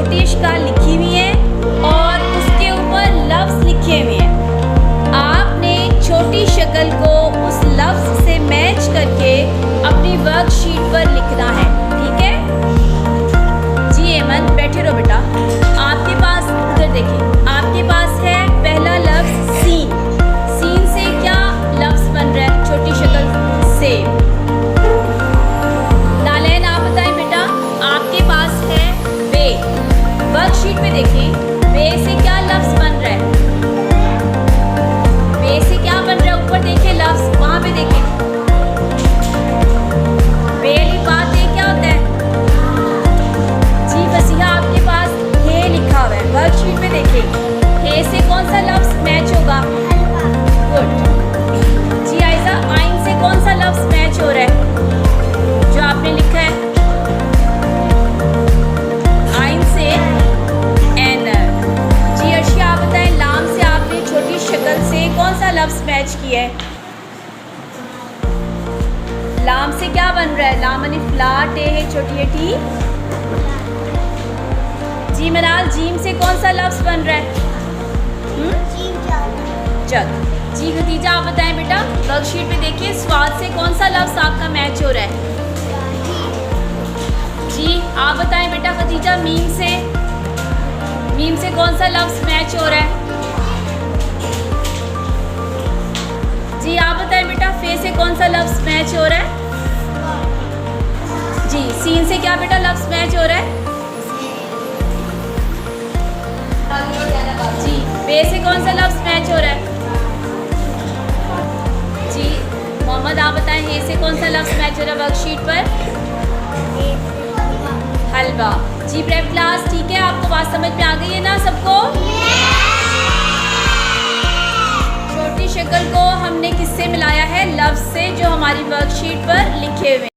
छोटी इश्का लिखी हुई है और उसके ऊपर लफ्ज़ लिखे हुए हैं। आपने छोटी शक्ल को उस लफ्ज़ से मैच करके अपनी वर्कशीट पर लिखना है, ठीक है जी। एमन बैठे रहो बेटा। आपके पास उधर देखिए, आपके पास है पहला लफ्ज़ सीन। सीन से क्या लफ्ज़ बन रहा है छोटी शक्ल से? नालैन आप बताएं बेटा। आपके पास है बे। वर्कशीट पे देखें, बे से क्या लफ्ज़ बन रहा है? बे से क्या बन रहा है? ऊपर देखिए लफ्ज़, वहाँ पे देखें। बे वाली बात ये क्या होता है जी? वसीहा आपके पास हे लिखा हुआ है। वर्कशीट पे देखिए, हे से कौन सा लफ्ज़ मैच होगा? गुड जी। आयजा, आइन से कौन सा लफ्ज़ मैच हो रहा है जो आपने लिखा है? आइन से एनर जी। अर्शिया आप बताएं, लाम से आपने छोटी शक्ल से कौन सा लफ्ज़ मैच किया है? लाम से क्या बन रहा है? लाम अनिफ ला टे है छोटी है टी जी। मनाल, जीम से कौन सा लफ्ज़ बन रहा है? जग जी। खतीजा आप बताएं बेटा। वर्कशीट पे देखिए, स्वाद से कौन सा लफ्ज़ आपका मैच हो रहा है जी? आप बताएं बेटा। खतीजा, मीम से कौन सा लफ्ज़ मैच हो रहा है जी? आप बताएं बेटा। फे से कौन सा लफ्ज़ मैच हो रहा है जी? सीन से क्या बेटा लफ्ज़ मैच हो रहा है जी? बे से कौन सा लफ्ज़ मैच हो रहा है जी? मोहम्मद आप बताएं, हे से कौन सा लफ्ज़ मैच हो रहा है वर्कशीट पर? हलवा जी। प्रेप क्लास ठीक है, आपको बात समझ में आ गई है ना सबको? छोटी शक्ल को हमने किससे मिलाया है? लफ्ज़ से, जो हमारी वर्कशीट पर लिखे हुए